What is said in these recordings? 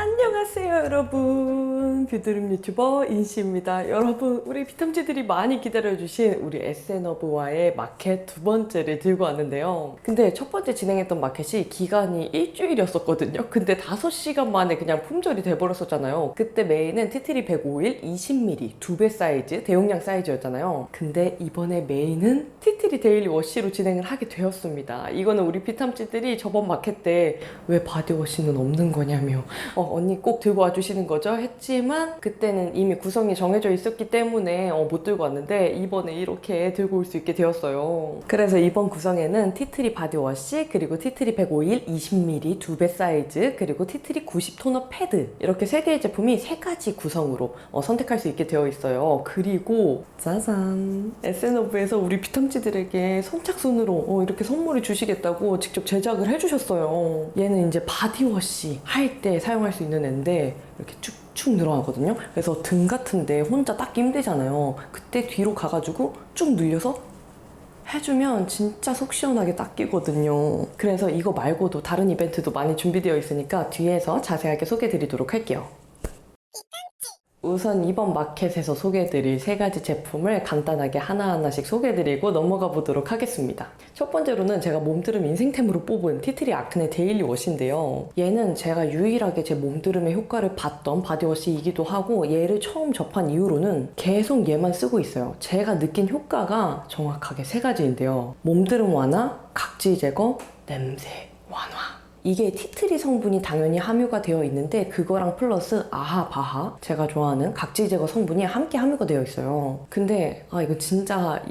안녕하세요 여러분, 뷰드림 유튜버 인시입니다. 여러분, 우리 비탐지들이 많이 기다려주신 우리 에센어브와의 마켓 두 번째를 들고 왔는데요. 근데 첫 번째 진행했던 마켓이 기간이 일주일이었었거든요. 근데 5시간 만에 그냥 품절이 돼버렸었잖아요. 그때 메인은 티트리 105일 20mm 2배 사이즈 대용량 사이즈였잖아요. 근데 이번에 메인은 티트리 데일리 워시로 진행을 하게 되었습니다. 이거는 우리 비탐지들이 저번 마켓 때 왜 바디워시는 없는 거냐며 언니 꼭 들고 와주시는 거죠? 했지만 그때는 이미 구성이 정해져 있었기 때문에 못 들고 왔는데 이번에 이렇게 들고 올 수 있게 되었어요. 그래서 이번 구성에는 티트리 바디워시, 그리고 티트리 105일 20mm 2배 사이즈, 그리고 티트리 90 토너 패드, 이렇게 3개의 제품이 3가지 구성으로 선택할 수 있게 되어 있어요. 그리고 짜잔! 에센어브에서 우리 비탐지들에게 선착순으로 이렇게 선물을 주시겠다고 직접 제작을 해주셨어요. 얘는 이제 바디워시 할 때 사용할 수 있는 앤데 이렇게 쭉쭉 늘어나거든요. 그래서 등 같은데 혼자 닦기 힘들잖아요. 그때 뒤로 가가지고 쭉 늘려서 해주면 진짜 속 시원하게 닦이거든요. 그래서 이거 말고도 다른 이벤트도 많이 준비되어 있으니까 뒤에서 자세하게 소개해드리도록 할게요. 우선 이번 마켓에서 소개해드릴 3가지 제품을 간단하게 하나하나씩 소개해드리고 넘어가 보도록 하겠습니다. 첫 번째로는 제가 몸드름 인생템으로 뽑은 티트리 아크네 데일리 워시인데요. 얘는 제가 유일하게 제 몸드름의 효과를 봤던 바디워시이기도 하고, 얘를 처음 접한 이후로는 계속 얘만 쓰고 있어요. 제가 느낀 효과가 정확하게 3가지인데요. 몸드름 완화, 각질 제거, 냄새 완화. 이게 티트리 성분이 당연히 함유가 되어 있는데 그거랑 플러스 아하, 바하, 제가 좋아하는 각질 제거 성분이 함께 함유가 되어 있어요. 근데 이거 진짜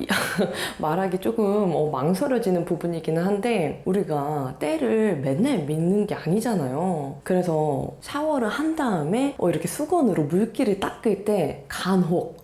말하기 조금 망설여지는 부분이기는 한데, 우리가 때를 맨날 믿는 게 아니잖아요. 그래서 샤워를 한 다음에 이렇게 수건으로 물기를 닦을 때 간혹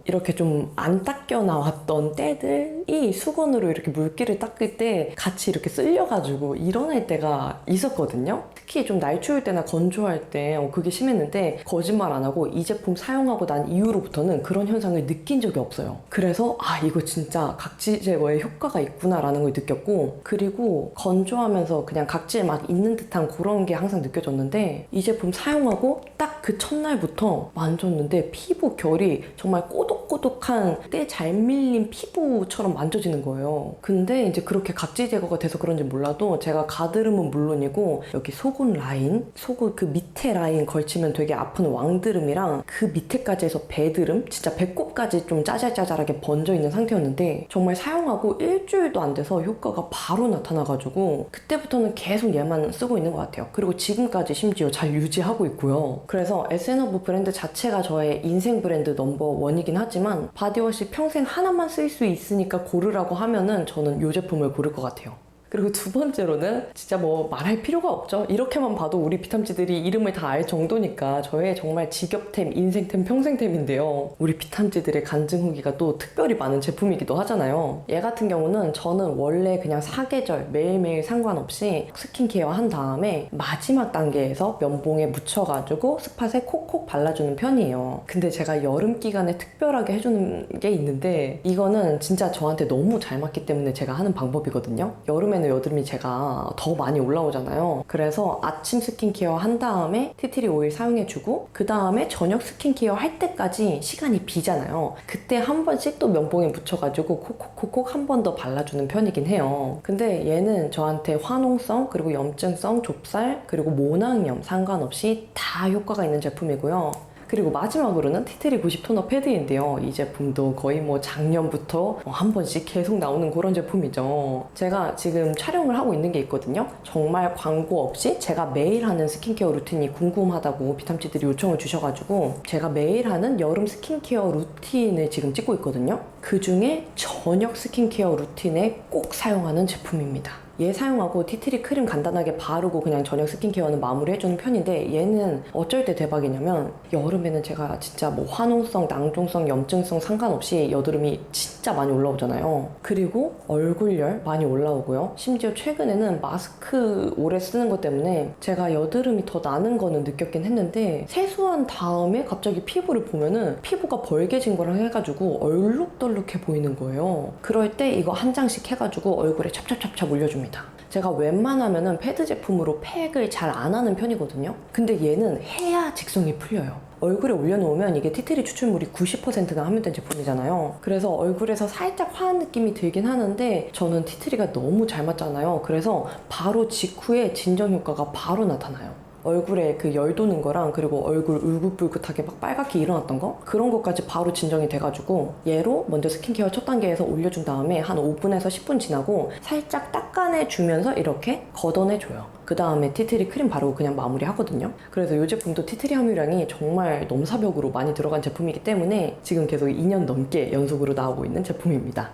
이렇게 좀 안 닦여 나왔던 때들이 수건으로 이렇게 물기를 닦을 때 같이 이렇게 쓸려가지고 일어날 때가 있었거든요. 특히 좀 날 추울 때나 건조할 때 그게 심했는데, 거짓말 안 하고 이 제품 사용하고 난 이후로부터는 그런 현상을 느낀 적이 없어요. 그래서 이거 진짜 각질 제거에 효과가 있구나 라는 걸 느꼈고, 그리고 건조하면서 그냥 각질 막 있는 듯한 그런 게 항상 느껴졌는데, 이 제품 사용하고 딱 그 첫날부터 만졌는데 피부 결이 정말 꼬독꼬독한 때 잘 밀린 피부처럼 만져지는 거예요. 근데 이제 그렇게 각질 제거가 돼서 그런지 몰라도 제가 가드름은 물론이고 여기 속은 라인, 속은 그 밑에 라인 걸치면 되게 아픈 왕드름이랑 그 밑에까지 해서 배드름, 진짜 배꼽까지 좀 짜잘짜잘하게 번져 있는 상태였는데, 정말 사용하고 일주일도 안 돼서 효과가 바로 나타나가지고 그때부터는 계속 얘만 쓰고 있는 것 같아요. 그리고 지금까지 심지어 잘 유지하고 있고요. 그래서 에센어브 브랜드 자체가 저의 인생 브랜드 넘버1이긴 하지만 바디워시 평생 하나만 쓸 수 있으니까 고르라고 하면은 저는 이 제품을 고를 것 같아요. 그리고 두 번째로는 진짜 말할 필요가 없죠. 이렇게만 봐도 우리 비탐지들이 이름을 다 알 정도니까 저의 정말 직업템, 인생템, 평생템인데요. 우리 비탐지들의 간증 후기가 또 특별히 많은 제품이기도 하잖아요. 얘 같은 경우는 저는 원래 그냥 사계절 매일매일 상관없이 스킨케어 한 다음에 마지막 단계에서 면봉에 묻혀가지고 스팟에 콕콕 발라주는 편이에요. 근데 제가 여름 기간에 특별하게 해주는 게 있는데, 이거는 진짜 저한테 너무 잘 맞기 때문에 제가 하는 방법이거든요. 여름에 여드름이 제가 더 많이 올라오잖아요. 그래서 아침 스킨케어 한 다음에 티트리 오일 사용해주고, 그 다음에 저녁 스킨케어 할 때까지 시간이 비잖아요. 그때 한 번씩 또 면봉에 묻혀가지고 콕콕콕콕 한 번 더 발라주는 편이긴 해요. 근데 얘는 저한테 화농성, 그리고 염증성, 좁쌀, 그리고 모낭염 상관없이 다 효과가 있는 제품이고요. 그리고 마지막으로는 티트리 90 토너 패드인데요. 이 제품도 거의 작년부터 한 번씩 계속 나오는 그런 제품이죠. 제가 지금 촬영을 하고 있는 게 있거든요. 정말 광고 없이 제가 매일 하는 스킨케어 루틴이 궁금하다고 비탐지들이 요청을 주셔가지고 제가 매일 하는 여름 스킨케어 루틴을 지금 찍고 있거든요. 그 중에 저녁 스킨케어 루틴에 꼭 사용하는 제품입니다. 얘 사용하고 티트리 크림 간단하게 바르고 그냥 저녁 스킨케어는 마무리해주는 편인데, 얘는 어쩔 때 대박이냐면 여름에는 제가 진짜 화농성, 낭종성, 염증성 상관없이 여드름이 진짜 많이 올라오잖아요. 그리고 얼굴열 많이 올라오고요. 심지어 최근에는 마스크 오래 쓰는 것 때문에 제가 여드름이 더 나는 거는 느꼈긴 했는데, 세수한 다음에 갑자기 피부를 보면은 피부가 벌개진 거랑 해가지고 얼룩덜룩해 보이는 거예요. 그럴 때 이거 한 장씩 해가지고 얼굴에 찹찹찹찹 올려줍니다. 제가 웬만하면은 패드 제품으로 팩을 잘 안 하는 편이거든요. 근데 얘는 해야 직성이 풀려요. 얼굴에 올려놓으면 이게 티트리 추출물이 90%가 함유된 제품이잖아요. 그래서 얼굴에서 살짝 화한 느낌이 들긴 하는데 저는 티트리가 너무 잘 맞잖아요. 그래서 바로 직후에 진정 효과가 바로 나타나요. 얼굴에 그 열 도는 거랑 그리고 얼굴 울긋불긋하게 막 빨갛게 일어났던 거 그런 것까지 바로 진정이 돼가지고 얘로 먼저 스킨케어 첫 단계에서 올려준 다음에 한 5분에서 10분 지나고 살짝 닦아내주면서 이렇게 걷어내줘요. 그 다음에 티트리 크림 바르고 그냥 마무리 하거든요. 그래서 이 제품도 티트리 함유량이 정말 넘사벽으로 많이 들어간 제품이기 때문에 지금 계속 2년 넘게 연속으로 나오고 있는 제품입니다.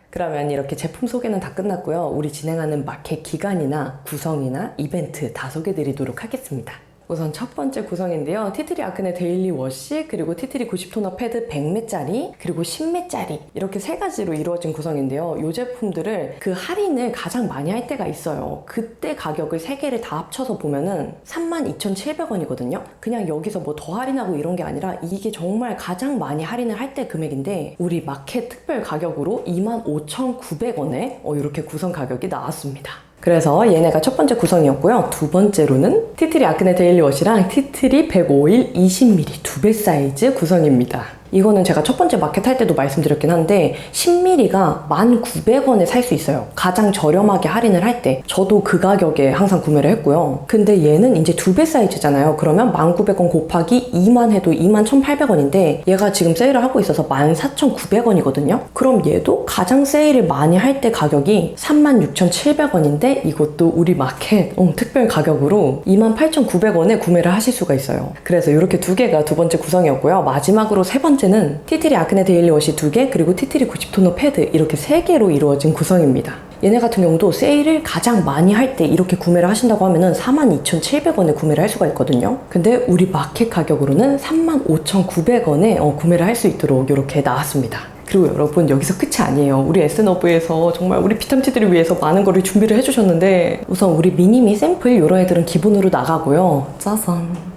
그러면 이렇게 제품 소개는 다 끝났고요. 우리 진행하는 마켓 기간이나 구성이나 이벤트 다 소개드리도록 하겠습니다. 우선 첫 번째 구성인데요. 티트리 아크네 데일리 워시, 그리고 티트리 90토너 패드 100매짜리, 그리고 10매짜리 이렇게 세 가지로 이루어진 구성인데요. 이 제품들을 그 할인을 가장 많이 할 때가 있어요. 그때 가격을 세 개를 다 합쳐서 보면은 32,700원이거든요. 그냥 여기서 뭐 더 할인하고 이런 게 아니라 이게 정말 가장 많이 할인을 할 때 금액인데 우리 마켓 특별 가격으로 25,900원에 이렇게 구성 가격이 나왔습니다. 그래서 얘네가 첫 번째 구성이었고요. 두 번째로는 티트리 아크네 데일리 워시랑 티트리 105일 20ml 두 배 사이즈 구성입니다. 이거는 제가 첫 번째 마켓 할 때도 말씀드렸긴 한데 10ml가 1,900원에 살 수 있어요. 가장 저렴하게 할인을 할 때 저도 그 가격에 항상 구매를 했고요. 근데 얘는 이제 두 배 사이즈잖아요. 그러면 1,900원 곱하기 2만 해도 21,800원인데 얘가 지금 세일을 하고 있어서 14,900원이거든요. 그럼 얘도 가장 세일을 많이 할 때 가격이 36,700원인데 이것도 우리 마켓 특별 가격으로 28,900원에 구매를 하실 수가 있어요. 그래서 이렇게 두 개가 두 번째 구성이었고요. 마지막으로 세 번째는 티트리 아크네 데일리 워시 2개, 그리고 티트리 90토너 패드 이렇게 3개로 이루어진 구성입니다. 얘네 같은 경우도 세일을 가장 많이 할 때 이렇게 구매를 하신다고 하면은 42,700원에 구매를 할 수가 있거든요. 근데 우리 마켓 가격으로는 35,900원에 구매를 할 수 있도록 이렇게 나왔습니다. 그리고 여러분 여기서 끝이 아니에요. 우리 에스너브에서 정말 우리 피탐치들을 위해서 많은 거를 준비를 해주셨는데 우선 우리 미니미 샘플 이런 애들은 기본으로 나가고요. 짜잔.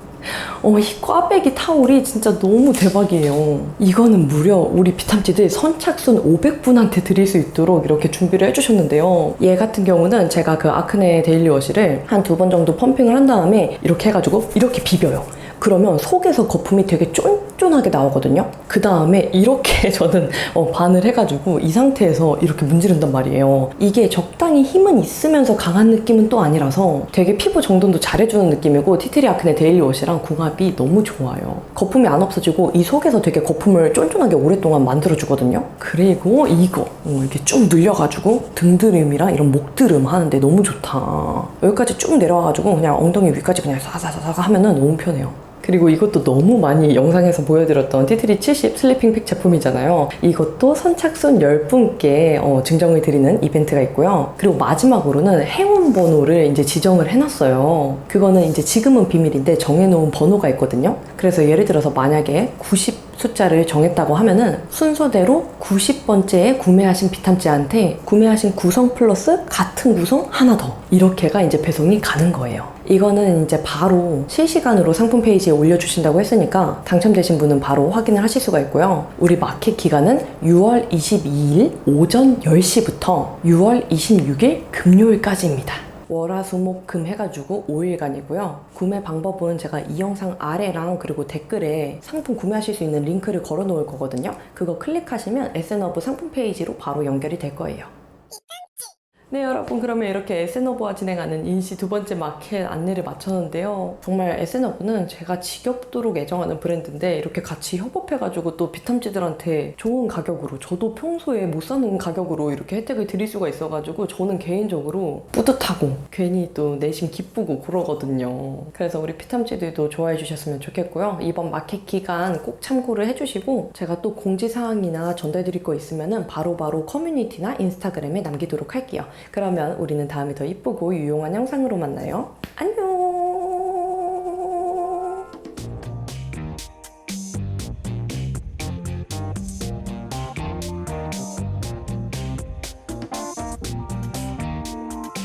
이 꽈배기 타올이 진짜 너무 대박이에요. 이거는 무려 우리 비탐지들 선착순 500분한테 드릴 수 있도록 이렇게 준비를 해주셨는데요. 얘 같은 경우는 제가 그 아크네 데일리 워시를 한 2번 정도 펌핑을 한 다음에 이렇게 해가지고 이렇게 비벼요. 그러면 속에서 거품이 되게 쫀쫀하게 나오거든요. 그 다음에 이렇게 저는 반을 해가지고 이 상태에서 이렇게 문지른단 말이에요. 이게 적당히 힘은 있으면서 강한 느낌은 또 아니라서 되게 피부 정돈도 잘해주는 느낌이고 티트리 아크네 데일리 워시랑 궁합이 너무 좋아요. 거품이 안 없어지고 이 속에서 되게 거품을 쫀쫀하게 오랫동안 만들어주거든요. 그리고 이거 이렇게 쭉 늘려가지고 등드림이랑 이런 목드름 하는데 너무 좋다. 여기까지 쭉 내려와가지고 그냥 엉덩이 위까지 그냥 사사사사 하면은 너무 편해요. 그리고 이것도 너무 많이 영상에서 보여드렸던 티트리 70 슬리핑 팩 제품이잖아요. 이것도 선착순 10분께 증정을 드리는 이벤트가 있고요. 그리고 마지막으로는 행운 번호를 이제 지정을 해놨어요. 그거는 이제 지금은 비밀인데 정해놓은 번호가 있거든요. 그래서 예를 들어서 만약에 90 숫자를 정했다고 하면은 순서대로 90번째에 구매하신 비탐지한테 구매하신 구성 플러스 같은 구성 하나 더 이렇게가 이제 배송이 가는 거예요. 이거는 이제 바로 실시간으로 상품 페이지에 올려주신다고 했으니까 당첨되신 분은 바로 확인을 하실 수가 있고요. 우리 마켓 기간은 6월 22일 오전 10시부터 6월 26일 금요일까지입니다. 월화수목금 해가지고 5일간이고요. 구매 방법은 제가 이 영상 아래랑 그리고 댓글에 상품 구매하실 수 있는 링크를 걸어 놓을 거거든요. 그거 클릭하시면 에스너브 상품 페이지로 바로 연결이 될 거예요. 네 여러분, 그러면 이렇게 에스너브와 진행하는 인시 두 번째 마켓 안내를 마쳤는데요. 정말 에스너브는 제가 지겹도록 애정하는 브랜드인데 이렇게 같이 협업해가지고 또 비탐지들한테 좋은 가격으로, 저도 평소에 못 사는 가격으로 이렇게 혜택을 드릴 수가 있어가지고 저는 개인적으로 뿌듯하고 괜히 또 내심 기쁘고 그러거든요. 그래서 우리 피탐지들도 좋아해 주셨으면 좋겠고요. 이번 마켓 기간 꼭 참고를 해주시고 제가 또 공지사항이나 전달드릴 거 있으면 바로바로 커뮤니티나 인스타그램에 남기도록 할게요. 그러면 우리는 다음에 더 이쁘고 유용한 영상으로 만나요. 안녕!